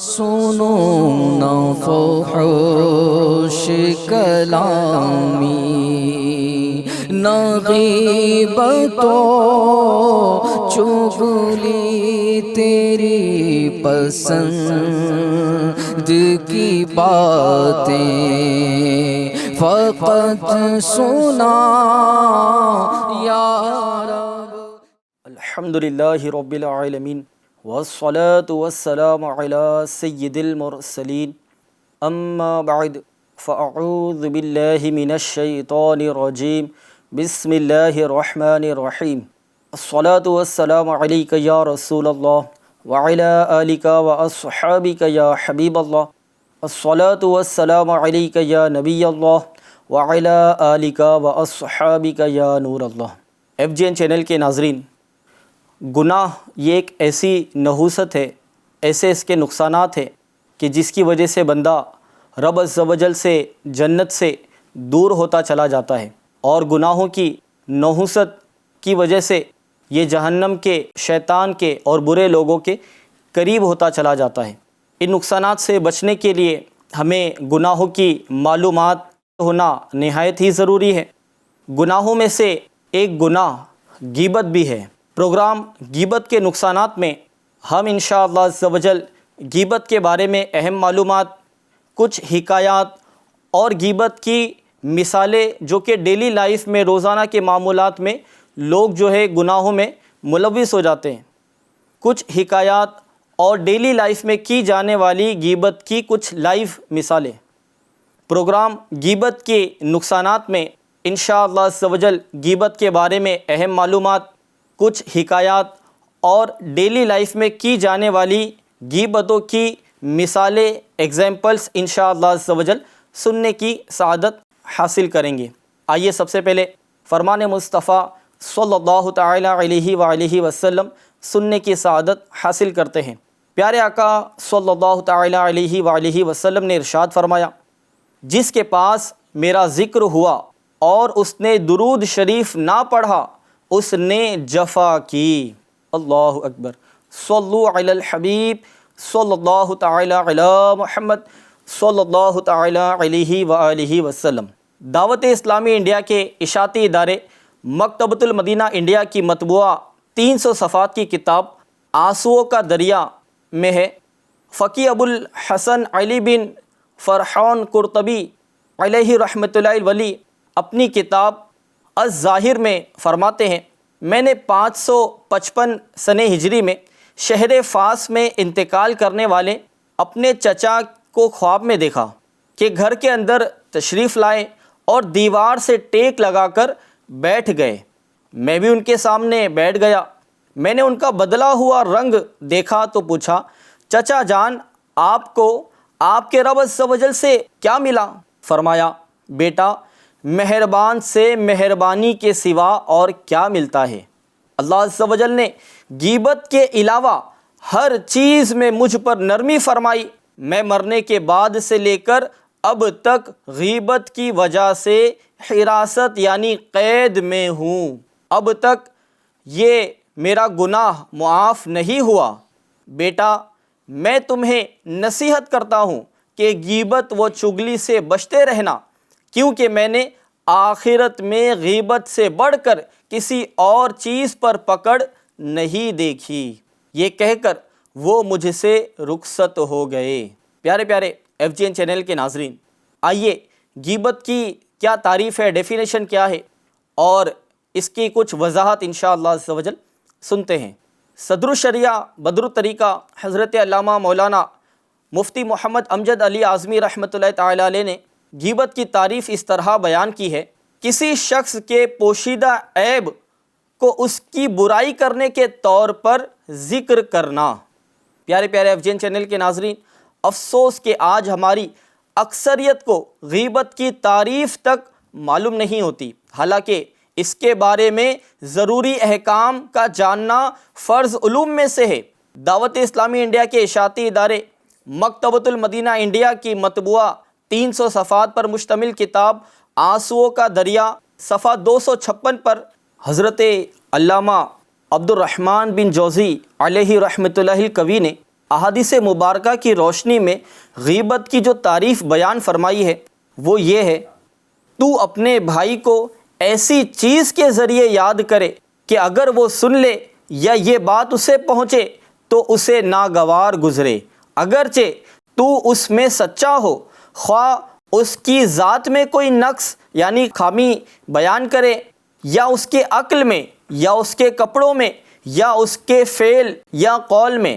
سنو نہ فحش کلامی، نہ غیبت و چغلی، تیری پسند کی باتیں فقط سنا یا رب۔ الحمدللہ رب العالمین، والصلاة والسلام علی سید المرسلین، اما بعد فاعوذ باللہ من الشیطان الرجیم، بسم اللہ الرحمن الرحیم۔ الصلاة والسلام علیک یا رسول اللہ وعلی آلک واصحابک یا حبیب اللہ، الصلاة والسلام علیک یا نبی اللہ وعلی آلک واصحابک یا نور اللہ۔ FGN چینل کے ناظرین، گناہ یہ ایک ایسی نحوست ہے، ایسے اس کے نقصانات ہیں کہ جس کی وجہ سے بندہ رب عز و جل سے، جنت سے دور ہوتا چلا جاتا ہے، اور گناہوں کی نحوست کی وجہ سے یہ جہنم کے، شیطان کے اور برے لوگوں کے قریب ہوتا چلا جاتا ہے۔ ان نقصانات سے بچنے کے لیے ہمیں گناہوں کی معلومات ہونا نہایت ہی ضروری ہے۔ گناہوں میں سے ایک گناہ غیبت بھی ہے۔ پروگرام غیبت کے نقصانات میں ہم انشاءاللہ عز و جل غیبت کے بارے میں اہم معلومات، کچھ حکایات اور غیبت کی مثالیں جو کہ ڈیلی لائف میں، روزانہ کے معمولات میں لوگ جو ہے گناہوں میں ملوث ہو جاتے ہیں، کچھ حکایات اور ڈیلی لائف میں کی جانے والی غیبت کی کچھ لائیو مثالیں۔ پروگرام غیبت کے نقصانات میں انشاءاللہ عز و جل غیبت کے بارے میں اہم معلومات، کچھ حکایات اور ڈیلی لائف میں کی جانے والی غیبتوں کی مثالیں، ایگزامپلس انشاءاللہ عز و جل سننے کی سعادت حاصل کریں گے۔ آئیے سب سے پہلے فرمان مصطفیٰ صلی اللہ تعالی علیہ وآلہ وسلم سننے کی سعادت حاصل کرتے ہیں۔ پیارے آقا صلی اللہ تعالی علیہ وآلہ وسلم نے ارشاد فرمایا، جس کے پاس میرا ذکر ہوا اور اس نے درود شریف نہ پڑھا، اس نے جفا کی۔ اللہ اکبر۔ صلو علی الحبیب صلی اللہ تعالی علی محمد صلی اللہ تعالی علیہ وآلہ وسلم۔ دعوت اسلامی انڈیا کے اشاعتی ادارے مکتبۃ المدینہ انڈیا کی مطبوعہ 300 صفحات کی کتاب آنسوؤں کا دریا میں ہے۔ فقی ابو الحسن علی بن فرحان قرطبی علیہ رحمۃ اللہ ولی اپنی کتاب الظاہر میں فرماتے ہیں، میں نے 555 سنہ ہجری میں شہر فاس میں انتقال کرنے والے اپنے چچا کو خواب میں دیکھا کہ گھر کے اندر تشریف لائے اور دیوار سے ٹیک لگا کر بیٹھ گئے۔ میں بھی ان کے سامنے بیٹھ گیا۔ میں نے ان کا بدلا ہوا رنگ دیکھا تو پوچھا، چچا جان، آپ کو آپ کے رب عز و جل سے کیا ملا؟ فرمایا، بیٹا، مہربان سے مہربانی کے سوا اور کیا ملتا ہے؟ اللہ عز و جل نے غیبت کے علاوہ ہر چیز میں مجھ پر نرمی فرمائی۔ میں مرنے کے بعد سے لے کر اب تک غیبت کی وجہ سے حراست یعنی قید میں ہوں، اب تک یہ میرا گناہ معاف نہیں ہوا۔ بیٹا، میں تمہیں نصیحت کرتا ہوں کہ غیبت و چغلی سے بچتے رہنا، کیونکہ میں نے آخرت میں غیبت سے بڑھ کر کسی اور چیز پر پکڑ نہیں دیکھی۔ یہ کہہ کر وہ مجھ سے رخصت ہو گئے۔ پیارے پیارے FGN چینل کے ناظرین، آئیے غیبت کی کیا تعریف ہے، ڈیفینیشن کیا ہے، اور اس کی کچھ وضاحت انشاءاللہ عز و جل سنتے ہیں۔ صدر الشریعہ بدر الطریقہ حضرت علامہ مولانا مفتی محمد امجد علی اعظمی رحمۃ اللہ تعالی علیہ نے غیبت کی تعریف اس طرح بیان کی ہے، کسی شخص کے پوشیدہ عیب کو اس کی برائی کرنے کے طور پر ذکر کرنا۔ پیارے پیارے FGN چینل کے ناظرین، افسوس کہ آج ہماری اکثریت کو غیبت کی تعریف تک معلوم نہیں ہوتی، حالانکہ اس کے بارے میں ضروری احکام کا جاننا فرض علوم میں سے ہے۔ دعوت اسلامی انڈیا کے اشاعتی ادارے مکتبۃ المدینہ انڈیا کی مطبوعہ 300 صفحات پر مشتمل کتاب آنسوؤں کا دریا صفحہ 256 پر حضرت علامہ عبد الرحمن بن جوزی علیہ رحمۃ اللہ القوی نے احادیث مبارکہ کی روشنی میں غیبت کی جو تعریف بیان فرمائی ہے وہ یہ ہے، تو اپنے بھائی کو ایسی چیز کے ذریعے یاد کرے کہ اگر وہ سن لے یا یہ بات اسے پہنچے تو اسے ناگوار گزرے، اگرچہ تو اس میں سچا ہو، خواہ اس کی ذات میں کوئی نقص یعنی خامی بیان کرے، یا اس کے عقل میں، یا اس کے کپڑوں میں، یا اس کے فعل یا قول میں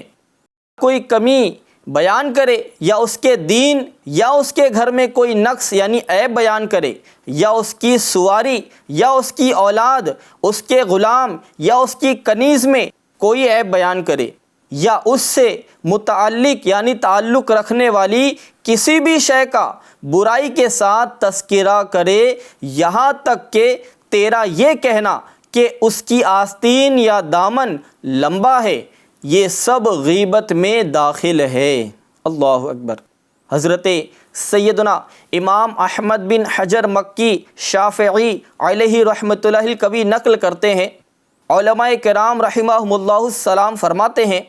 کوئی کمی بیان کرے، یا اس کے دین یا اس کے گھر میں کوئی نقص یعنی عیب بیان کرے، یا اس کی سواری یا اس کی اولاد، اس کے غلام یا اس کی کنیز میں کوئی عیب بیان کرے، یا اس سے متعلق یعنی تعلق رکھنے والی کسی بھی شے کا برائی کے ساتھ تذکرہ کرے، یہاں تک کہ تیرا یہ کہنا کہ اس کی آستین یا دامن لمبا ہے، یہ سب غیبت میں داخل ہے۔ اللہ اکبر۔ حضرت سیدنا امام احمد بن حجر مکی شافعی علیہ رحمۃ اللہ کبھی نقل کرتے ہیں، علماء کرام رحمہم اللہ السلام فرماتے ہیں،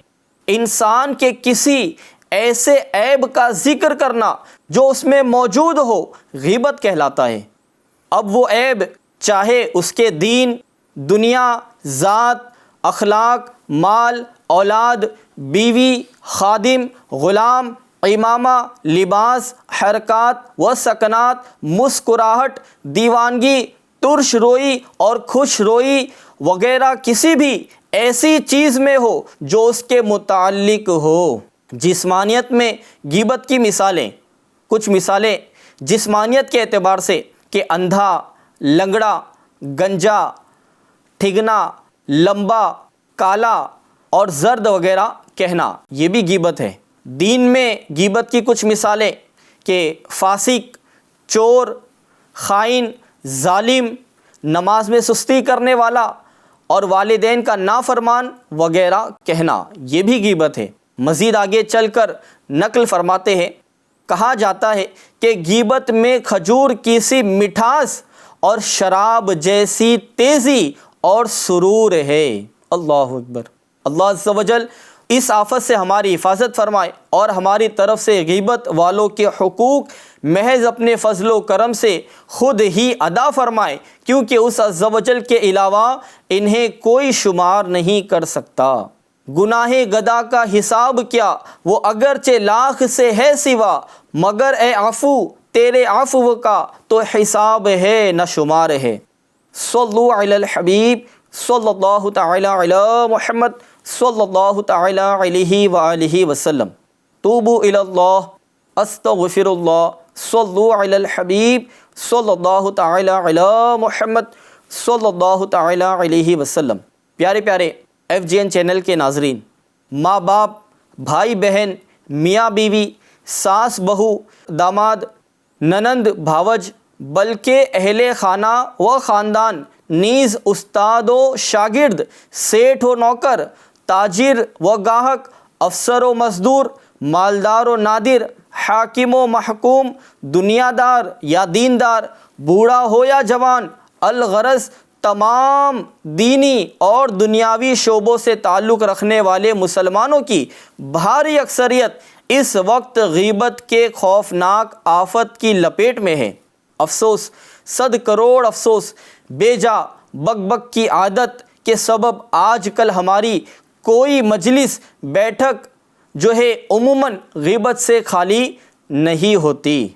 انسان کے کسی ایسے عیب کا ذکر کرنا جو اس میں موجود ہو غیبت کہلاتا ہے۔ اب وہ عیب چاہے اس کے دین، دنیا، ذات، اخلاق، مال، اولاد، بیوی، خادم، غلام، امامہ، لباس، حرکات و سکنات، مسکراہٹ، دیوانگی، ترش روئی اور خوش روئی وغیرہ کسی بھی ایسی چیز میں ہو جو اس کے متعلق ہو۔ جسمانیت میں غیبت کی مثالیں، کچھ مثالیں جسمانیت کے اعتبار سے کہ اندھا، لنگڑا، گنجا، ٹھگنا، لمبا، کالا اور زرد وغیرہ کہنا، یہ بھی غیبت ہے۔ دین میں غیبت کی کچھ مثالیں کہ فاسق، چور، خائن، ظالم، نماز میں سستی کرنے والا اور والدین کا نافرمان وغیرہ کہنا، یہ بھی غیبت ہے۔ مزید آگے چل کر نقل فرماتے ہیں، کہا جاتا ہے کہ غیبت میں کھجور کی سی مٹھاس اور شراب جیسی تیزی اور سرور ہے۔ اللہ اکبر۔ اللہ عز و جل اس آفت سے ہماری حفاظت فرمائے اور ہماری طرف سے غیبت والوں کے حقوق محض اپنے فضل و کرم سے خود ہی ادا فرمائے، کیونکہ اس عز و جل کے علاوہ انہیں کوئی شمار نہیں کر سکتا۔ گناہ گدا کا حساب کیا، وہ اگرچہ لاکھ سے ہے سوا، مگر اے عفو تیرے عفو کا تو حساب ہے نہ شمار ہے۔ صلو علی الحبیب صلی اللہ تعالی علی محمد صلی اللہ تعالی علیہ وآلہ وسلم۔ توبوا الی اللہ استغفر اللہ صلو علی الحبیب صلی اللہ تعالی علی محمد صلی اللہ تعالی علیہ وسلم۔ پیارے پیارے FGN چینل کے ناظرین، ماں باپ، بھائی بہن، میاں بیوی، ساس بہو، داماد، ننند بھاوج، بلکہ اہل خانہ و خاندان، نیز استاد و شاگرد، سیٹھ و نوکر، تاجر و گاہک، افسر و مزدور، مالدار و نادر، حاکم و محکوم، دنیا دار یا دیندار، بوڑھا ہو یا جوان، الغرض تمام دینی اور دنیاوی شعبوں سے تعلق رکھنے والے مسلمانوں کی بھاری اکثریت اس وقت غیبت کے خوفناک آفت کی لپیٹ میں ہے۔ افسوس، 100 کروڑ افسوس، بے جا بک بک کی عادت کے سبب آج کل ہماری کوئی مجلس بیٹھک جو ہے عموماً غیبت سے خالی نہیں ہوتی۔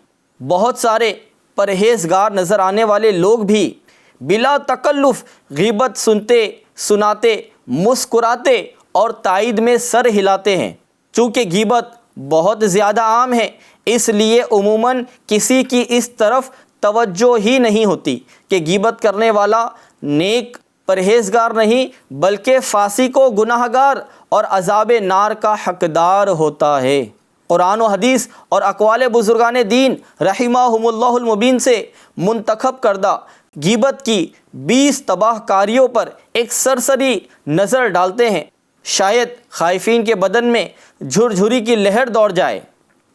بہت سارے پرہیزگار نظر آنے والے لوگ بھی بلا تکلف غیبت سنتے، سناتے، مسکراتے اور تائید میں سر ہلاتے ہیں۔ چونکہ غیبت بہت زیادہ عام ہے، اس لیے عموماً کسی کی اس طرف توجہ ہی نہیں ہوتی کہ غیبت کرنے والا نیک پرہیزگار نہیں بلکہ فاسق و گناہ گار اور عذاب نار کا حقدار ہوتا ہے۔ قرآن و حدیث اور اقوال بزرگان دین رحمہم اللہ المبین سے منتخب کردہ غیبت کی 20 تباہ کاریوں پر ایک سرسری نظر ڈالتے ہیں، شاید خائفین کے بدن میں جھرجھری کی لہر دوڑ جائے۔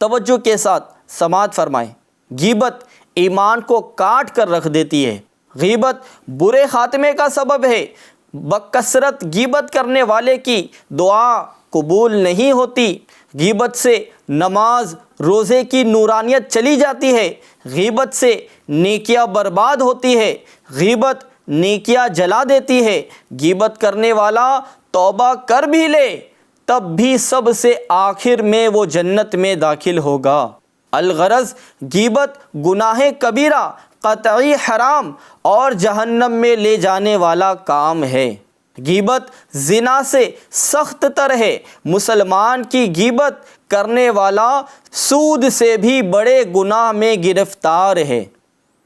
توجہ کے ساتھ سماعت فرمائیں۔ غیبت ایمان کو کاٹ کر رکھ دیتی ہے۔ غیبت برے خاتمے کا سبب ہے۔ بکثرت غیبت کرنے والے کی دعا قبول نہیں ہوتی۔ غیبت سے نماز روزے کی نورانیت چلی جاتی ہے، غیبت سے نیکیاں برباد ہوتی ہے، غیبت نیکیاں جلا دیتی ہے۔ غیبت کرنے والا توبہ کر بھی لے تب بھی سب سے آخر میں وہ جنت میں داخل ہوگا۔ الغرض غیبت گناہ کبیرہ، قطعی حرام اور جہنم میں لے جانے والا کام ہے۔ غیبت زنا سے سخت تر ہے۔ مسلمان کی غیبت کرنے والا سود سے بھی بڑے گناہ میں گرفتار ہے۔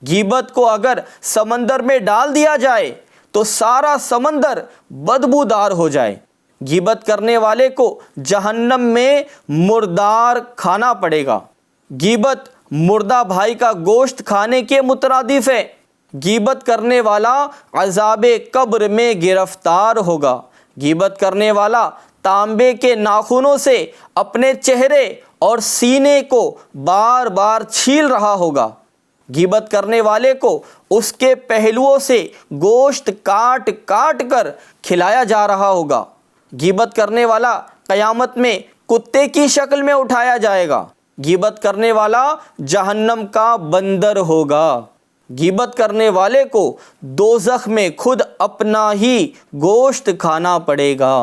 غیبت کو اگر سمندر میں ڈال دیا جائے تو سارا سمندر بدبودار ہو جائے۔ غیبت کرنے والے کو جہنم میں مردار کھانا پڑے گا۔ غیبت مردہ بھائی کا گوشت کھانے کے مترادف ہے۔ غیبت کرنے والا عذاب قبر میں گرفتار ہوگا۔ غیبت کرنے والا تانبے کے ناخنوں سے اپنے چہرے اور سینے کو بار بار چھیل رہا ہوگا۔ غیبت کرنے والے کو اس کے پہلوؤں سے گوشت کاٹ کاٹ کر کھلایا جا رہا ہوگا۔ غیبت کرنے والا قیامت میں کتے کی شکل میں اٹھایا جائے گا۔ غیبت کرنے والا جہنم کا بندر ہوگا۔ غیبت کرنے والے کو دوزخ میں خود اپنا ہی گوشت کھانا پڑے گا۔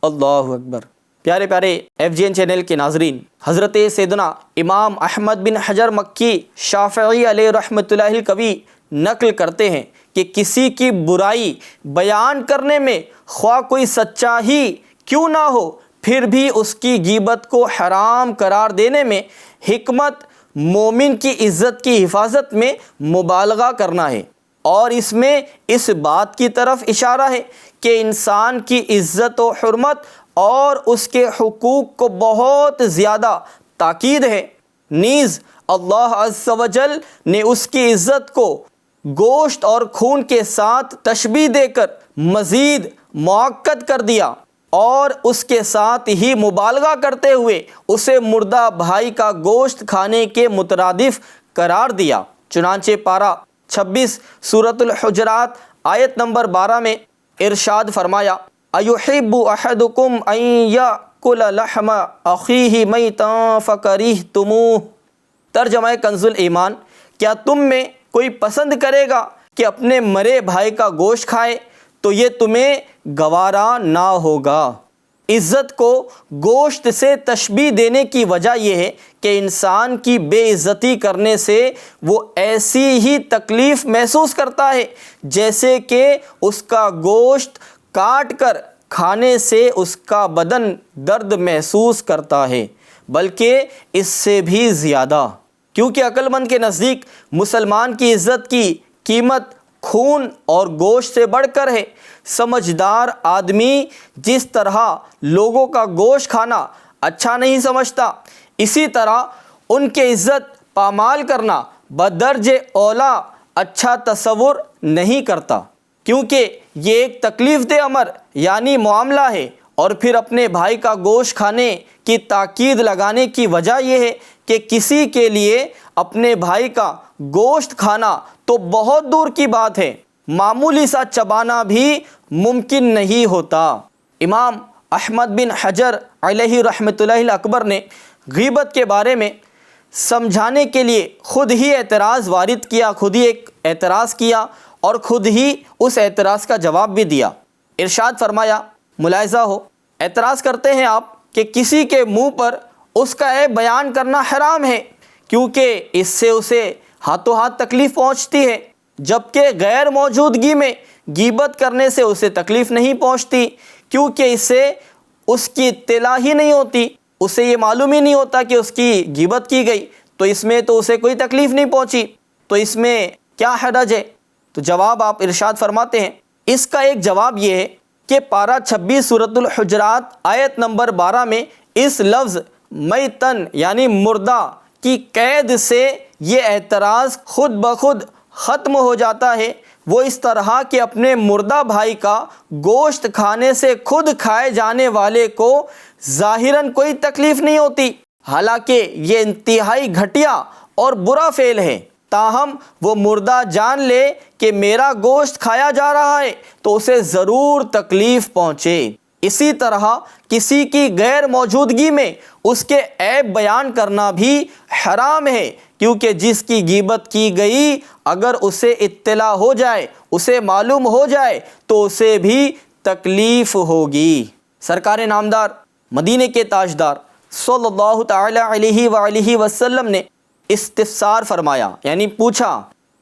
اللہ اکبر۔ پیارے پیارے FGN چینل کے ناظرین، حضرت سیدنا امام احمد بن حجر مکی شافعی علیہ رحمۃ اللہ القوی نقل کرتے ہیں کہ کسی کی برائی بیان کرنے میں خواہ کوئی سچا ہی کیوں نہ ہو، پھر بھی اس کی غیبت کو حرام قرار دینے میں حکمت مومن کی عزت کی حفاظت میں مبالغہ کرنا ہے، اور اس میں اس بات کی طرف اشارہ ہے کہ انسان کی عزت و حرمت اور اس کے حقوق کو بہت زیادہ تاکید ہے۔ نیز اللہ عز و جل نے اس کی عزت کو گوشت اور خون کے ساتھ تشبیہ دے کر مزید مؤکد کر دیا، اور اس کے ساتھ ہی مبالغہ کرتے ہوئے اسے مردہ بھائی کا گوشت کھانے کے مترادف قرار دیا۔ چنانچہ پارہ 26 سورۃ الحجرات آیت نمبر 12 میں ارشاد فرمایا، اَيُحِبُّ أَحَدُكُمْ أَن يَأْكُلَ لَحْمَ أَخِيهِ مَيْتًا فَكَرِهْتُمُوهُ۔ ترجمہ کنز ایمان، کیا تم میں کوئی پسند کرے گا کہ اپنے مرے بھائی کا گوشت کھائے تو یہ تمہیں گوارا نہ ہوگا۔ عزت کو گوشت سے تشبیہ دینے کی وجہ یہ ہے کہ انسان کی بے عزتی کرنے سے وہ ایسی ہی تکلیف محسوس کرتا ہے جیسے کہ اس کا گوشت کاٹ کر کھانے سے اس کا بدن درد محسوس کرتا ہے، بلکہ اس سے بھی زیادہ، کیونکہ عقل مند کے نزدیک مسلمان کی عزت کی قیمت خون اور گوشت سے بڑھ کر ہے۔ سمجھدار آدمی جس طرح لوگوں کا گوشت کھانا اچھا نہیں سمجھتا، اسی طرح ان کی عزت پامال کرنا بدرجہ اولا اچھا تصور نہیں کرتا، کیونکہ یہ ایک تکلیف دہ امر یعنی معاملہ ہے۔ اور پھر اپنے بھائی کا گوشت کھانے کی تاکید لگانے کی وجہ یہ ہے کہ کسی کے لیے اپنے بھائی کا گوشت کھانا تو بہت دور کی بات ہے، معمولی سا چبانا بھی ممکن نہیں ہوتا۔ امام احمد بن حجر علیہ رحمۃ اللہ اکبر نے غیبت کے بارے میں سمجھانے کے لیے خود ہی اعتراض وارد کیا، خود ہی ایک اعتراض کیا اور خود ہی اس اعتراض کا جواب بھی دیا۔ ارشاد فرمایا، ملاحظہ ہو، اعتراض کرتے ہیں آپ کہ کسی کے منہ پر اس کا عیب بیان کرنا حرام ہے کیونکہ اس سے اسے ہاتھوں ہاتھ تکلیف پہنچتی ہے، جبکہ غیر موجودگی میں غیبت کرنے سے اسے تکلیف نہیں پہنچتی کیونکہ اس سے اس کی اطلاع ہی نہیں ہوتی، اسے یہ معلوم ہی نہیں ہوتا کہ اس کی غیبت کی گئی، تو اس میں تو اسے کوئی تکلیف نہیں پہنچی، تو اس میں کیا حرج ہے؟ تو جواب آپ ارشاد فرماتے ہیں، اس کا ایک جواب یہ ہے کہ پارہ 26 سورۃ الحجرات آیت نمبر 12 میں اس لفظ میتن یعنی مردہ کی قید سے یہ اعتراض خود بخود ختم ہو جاتا ہے۔ وہ اس طرح کہ اپنے مردہ بھائی کا گوشت کھانے سے خود کھائے جانے والے کو ظاہراً کوئی تکلیف نہیں ہوتی، حالانکہ یہ انتہائی گھٹیا اور برا فعل ہے، تاہم وہ مردہ جان لے کہ میرا گوشت کھایا جا رہا ہے تو اسے ضرور تکلیف پہنچے۔ اسی طرح کسی کی غیر موجودگی میں اس کے عیب بیان کرنا بھی حرام ہے، کیونکہ جس کی غیبت کی گئی اگر اسے اطلاع ہو جائے، اسے معلوم ہو جائے تو اسے بھی تکلیف ہوگی۔ سرکار نامدار مدینے کے تاجدار صلی اللہ تعالی علیہ وآلہ وسلم نے استفسار فرمایا، یعنی پوچھا،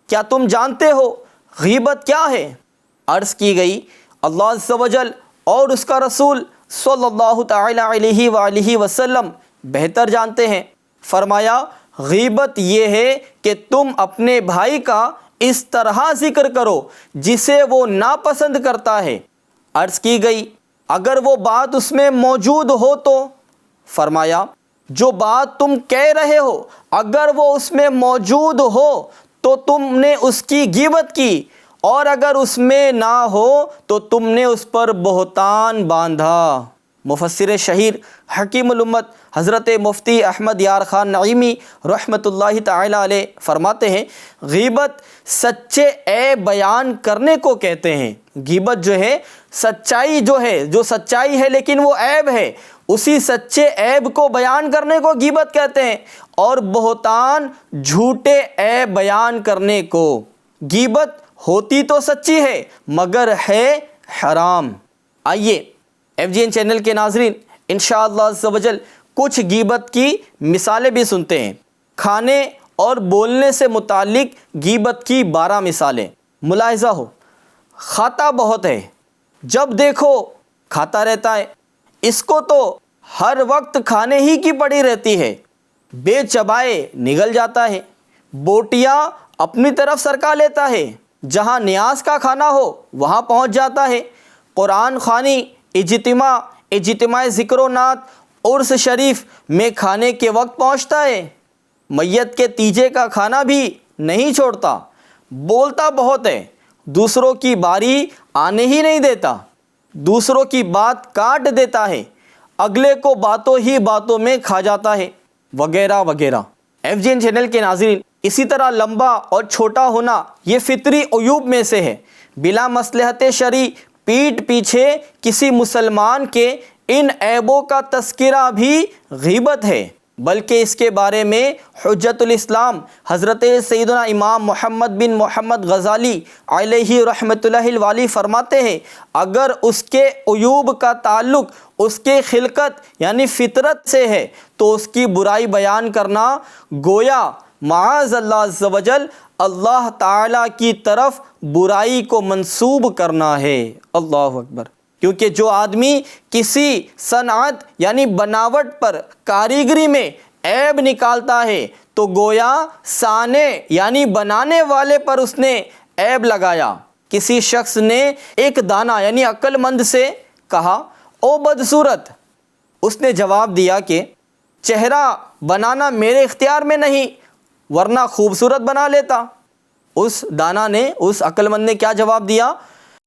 کیا تم جانتے ہو غیبت کیا ہے؟ عرض کی گئی، اللہ عز و جل اور اس کا رسول صلی اللہ تعالی علیہ وآلہ وسلم بہتر جانتے ہیں۔ فرمایا، غیبت یہ ہے کہ تم اپنے بھائی کا اس طرح ذکر کرو جسے وہ ناپسند کرتا ہے۔ عرض کی گئی، اگر وہ بات اس میں موجود ہو تو؟ فرمایا، جو بات تم کہہ رہے ہو اگر وہ اس میں موجود ہو تو تم نے اس کی غیبت کی، اور اگر اس میں نہ ہو تو تم نے اس پر بہتان باندھا۔ مفسر شہیر حکیم الامت حضرت مفتی احمد یار خان نعیمی رحمۃ اللہ تعالی علیہ فرماتے ہیں، غیبت سچے عیب بیان کرنے کو کہتے ہیں۔ غیبت جو ہے سچائی جو سچائی ہے لیکن وہ عیب ہے، اسی سچے عیب کو بیان کرنے کو غیبت کہتے ہیں، اور بہتان جھوٹے عیب بیان کرنے کو۔ غیبت ہوتی تو سچی ہے مگر ہے حرام۔ آئیے FGN چینل کے ناظرین انشاءاللہ عز و جل کچھ غیبت کی مثالیں بھی سنتے ہیں۔ کھانے اور بولنے سے متعلق غیبت کی 12 مثالیں۔ ملاحظہ ہو، کھاتا بہت ہے، جب دیکھو کھاتا رہتا ہے، اس کو تو ہر وقت کھانے ہی کی پڑی رہتی ہے، بے چبائے نگل جاتا ہے، بوٹیاں اپنی طرف سرکا لیتا ہے، جہاں نیاز کا کھانا ہو وہاں پہنچ جاتا ہے، قرآن خوانی، اجتماع ذکر و نعت، عرس شریف میں کھانے کے وقت پہنچتا ہے، میت کے تیجے کا کھانا بھی نہیں چھوڑتا، بولتا بہت ہے، دوسروں کی باری آنے ہی نہیں دیتا، دوسروں کی بات کاٹ دیتا ہے، اگلے کو باتوں ہی باتوں میں کھا جاتا ہے، وغیرہ وغیرہ۔ FGN چینل کے ناظرین، اسی طرح لمبا اور چھوٹا ہونا یہ فطری عیوب میں سے ہے۔ بلا مصلحت شرعی پیٹھ پیچھے کسی مسلمان کے ان عیبوں کا تذکرہ بھی غیبت ہے، بلکہ اس کے بارے میں حجت الاسلام حضرت سیدنا امام محمد بن محمد غزالی علیہ رحمۃ اللہ الوالی فرماتے ہیں، اگر اس کے عیوب کا تعلق اس کے خلقت یعنی فطرت سے ہے تو اس کی برائی بیان کرنا گویا معاذ اللہ عز و جل اللہ تعالیٰ کی طرف برائی کو منسوب کرنا ہے۔ اللہ اکبر۔ کیونکہ جو آدمی کسی صنعت یعنی بناوٹ پر، کاریگری میں عیب نکالتا ہے تو گویا صانع یعنی بنانے والے پر اس نے عیب لگایا۔ کسی شخص نے ایک دانا یعنی عقل مند سے کہا، او بدصورت، اس نے جواب دیا کہ چہرہ بنانا میرے اختیار میں نہیں ورنہ خوبصورت بنا لیتا۔ اس دانا نے، اس عقل مند نے کیا جواب دیا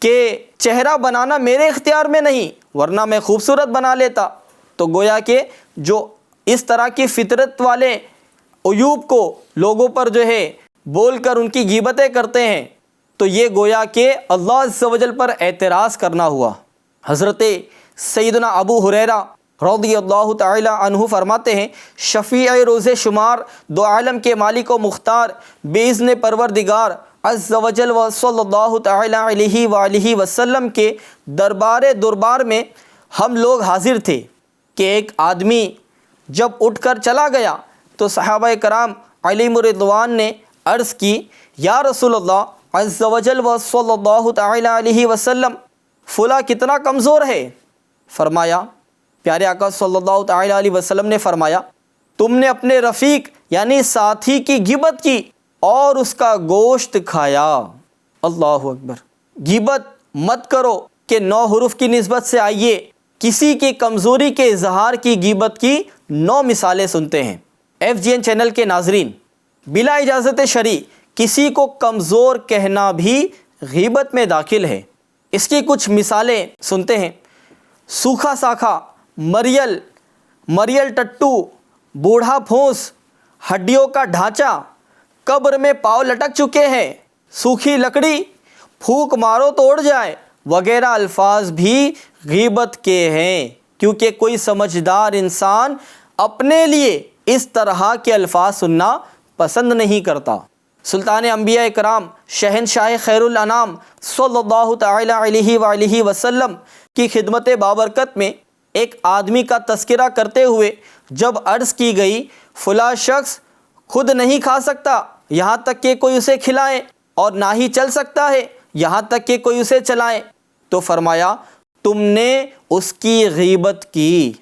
کہ چہرہ بنانا میرے اختیار میں نہیں ورنہ میں خوبصورت بنا لیتا۔ تو گویا کہ جو اس طرح کی فطرت والے عیوب کو لوگوں پر جو ہے بول کر ان کی غیبتیں کرتے ہیں تو یہ گویا کہ اللہ عز و جل پر اعتراض کرنا ہوا۔ حضرت سیدنا ابو ہریرہ رضی اللہ تعالی عنہ فرماتے ہیں، شفیع روز شمار، دو عالم کے مالک و مختار، باذن پروردگار عز و جل و صلی اللہ تعالی علیہ وآلہ وسلم کے دربار میں ہم لوگ حاضر تھے کہ ایک آدمی جب اٹھ کر چلا گیا تو صحابہ کرام علیہم رضوان نے عرض کی، یا رسول اللہ عز و جل و صلی اللہ تعالی علیہ وسلم، فلاں کتنا کمزور ہے؟ فرمایا، پیارے آقا صلی اللہ تعالی علیہ وسلم نے فرمایا، تم نے اپنے رفیق یعنی ساتھی کی غیبت کی اور اس کا گوشت کھایا۔ اللہ اکبر۔ غیبت مت کرو کہ 9 حروف کی نسبت سے آئیے کسی کی کمزوری کے اظہار کی غیبت کی 9 مثالیں سنتے ہیں۔ FGN چینل کے ناظرین، بلا اجازت شرعی کسی کو کمزور کہنا بھی غیبت میں داخل ہے۔ اس کی کچھ مثالیں سنتے ہیں۔ سوکھا ساکھا، مریل ٹٹو، بوڑھا پھونس، ہڈیوں کا ڈھانچہ، قبر میں پاؤں لٹک چکے ہیں، سوکھی لکڑی، پھونک مارو تو اڑ جائے، وغیرہ الفاظ بھی غیبت کے ہیں، کیونکہ کوئی سمجھدار انسان اپنے لیے اس طرح کے الفاظ سننا پسند نہیں کرتا۔ سلطان انبیاء کرام شہنشاہ خیر الانام صلی اللہ تعالی علیہ وآلہ وسلم کی خدمت بابرکت میں ایک آدمی کا تذکرہ کرتے ہوئے جب عرض کی گئی فلاں شخص خود نہیں کھا سکتا یہاں تک کہ کوئی اسے کھلائے، اور نہ ہی چل سکتا ہے یہاں تک کہ کوئی اسے چلائے، تو فرمایا تم نے اس کی غیبت کی۔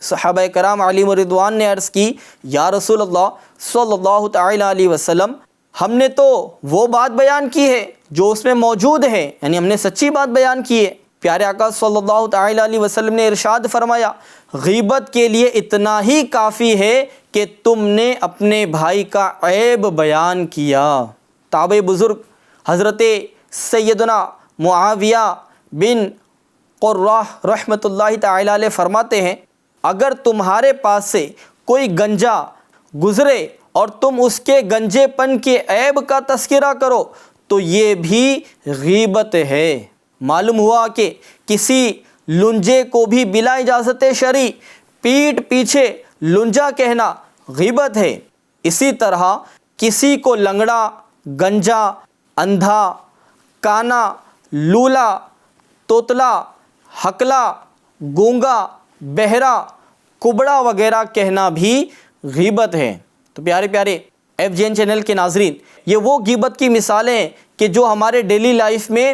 صحابہ کرام علیہم رضوان نے عرض کی یا رسول اللہ صلی اللہ تعالی علیہ وسلم، ہم نے تو وہ بات بیان کی ہے جو اس میں موجود ہے، یعنی ہم نے سچی بات بیان کی ہے۔ پیارے آقا صلی اللہ تعالی علیہ وسلم نے ارشاد فرمایا غیبت کے لیے اتنا ہی کافی ہے کہ تم نے اپنے بھائی کا عیب بیان کیا۔ تابعی بزرگ حضرت سیدنا معاویہ بن قرہ رحمۃ اللہ تعالی علیہ فرماتے ہیں اگر تمہارے پاس سے کوئی گنجا گزرے اور تم اس کے گنجے پن کے عیب کا تذکرہ کرو تو یہ بھی غیبت ہے۔ معلوم ہوا کہ کسی لنجے کو بھی بلا اجازت شرعی پیٹھ پیچھے لنجا کہنا غیبت ہے۔ اسی طرح کسی کو لنگڑا، گنجا، اندھا، کانا، لولا، توتلا، ہکلا، گونگا، بہرا، کبڑا وغیرہ کہنا بھی غیبت ہے۔ تو پیارے پیارے ایف جی این چینل کے ناظرین، یہ وہ غیبت کی مثالیں ہیں کہ جو ہمارے ڈیلی لائف میں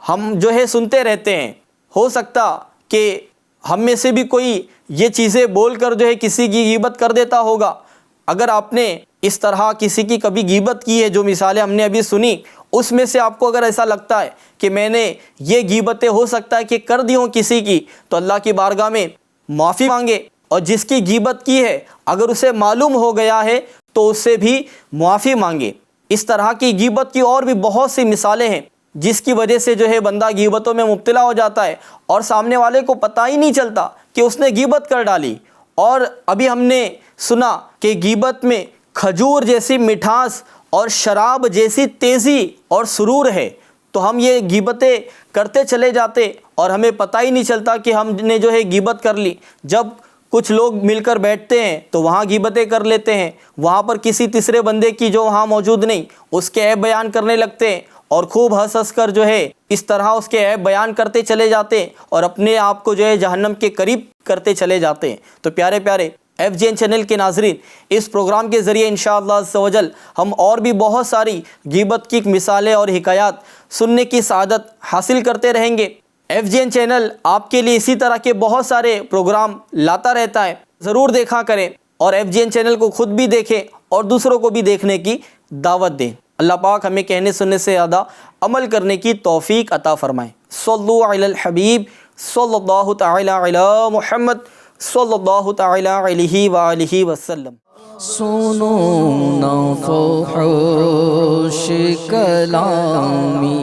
ہم جو ہے سنتے رہتے ہیں۔ ہو سکتا کہ ہم میں سے بھی کوئی یہ چیزیں بول کر جو ہے کسی کی غیبت کر دیتا ہوگا۔ اگر آپ نے اس طرح کسی کی کبھی غیبت کی ہے، جو مثالیں ہم نے ابھی سنی، اس میں سے آپ کو اگر ایسا لگتا ہے کہ میں نے یہ غیبتیں ہو سکتا ہے کہ کر دی ہوں کسی کی، تو اللہ کی بارگاہ میں معافی مانگے، اور جس کی غیبت کی ہے اگر اسے معلوم ہو گیا ہے تو اس سے بھی معافی مانگے۔ اس طرح کی غیبت کی اور بھی بہت سی مثالیں ہیں جس کی وجہ سے جو ہے بندہ غیبتوں میں مبتلا ہو جاتا ہے اور سامنے والے کو پتہ ہی نہیں چلتا کہ اس نے غیبت کر ڈالی۔ اور ابھی ہم نے سنا کہ غیبت میں کھجور جیسی مٹھاس اور شراب جیسی تیزی اور سرور ہے، تو ہم یہ غیبتیں کرتے چلے جاتے اور ہمیں پتہ ہی نہیں چلتا کہ ہم نے جو ہے غیبت کر لی۔ جب کچھ لوگ مل کر بیٹھتے ہیں تو وہاں غیبتیں کر لیتے ہیں، وہاں پر کسی تیسرے بندے کی جو وہاں موجود نہیں اس کے عیب بیان کرنے لگتے ہیں، اور خوب ہنس ہنس کر جو ہے اس طرح اس کے عیب بیان کرتے چلے جاتے ہیں اور اپنے آپ کو جو ہے جہنم کے قریب کرتے چلے جاتے ہیں۔ تو پیارے پیارے ایف جی این چینل کے ناظرین، اس پروگرام کے ذریعے انشاءاللہ عز و جل ہم اور بھی بہت ساری غیبت کی مثالیں اور حکایات سننے کی سعادت حاصل کرتے رہیں گے۔ ایف جی این چینل آپ کے لیے اسی طرح کے بہت سارے پروگرام لاتا رہتا ہے، ضرور دیکھا کریں، اور ایف جی این چینل کو خود بھی دیکھیں اور دوسروں کو بھی دیکھنے کی دعوت دیں۔ اللہ پاک ہمیں کہنے سننے سے زیادہ عمل کرنے کی توفیق عطا فرمائے۔ صلو علی الحبیب صلی اللہ تعالی علی محمد صلی اللہ تعالی علیہ وآلہ وسلم۔ سنو نہ فحش کلامی،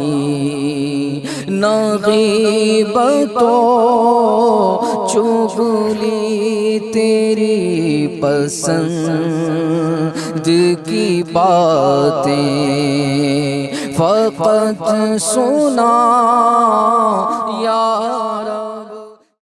نہ غیبت و چغلی تیری پسند کی باتیں فقط سنا یا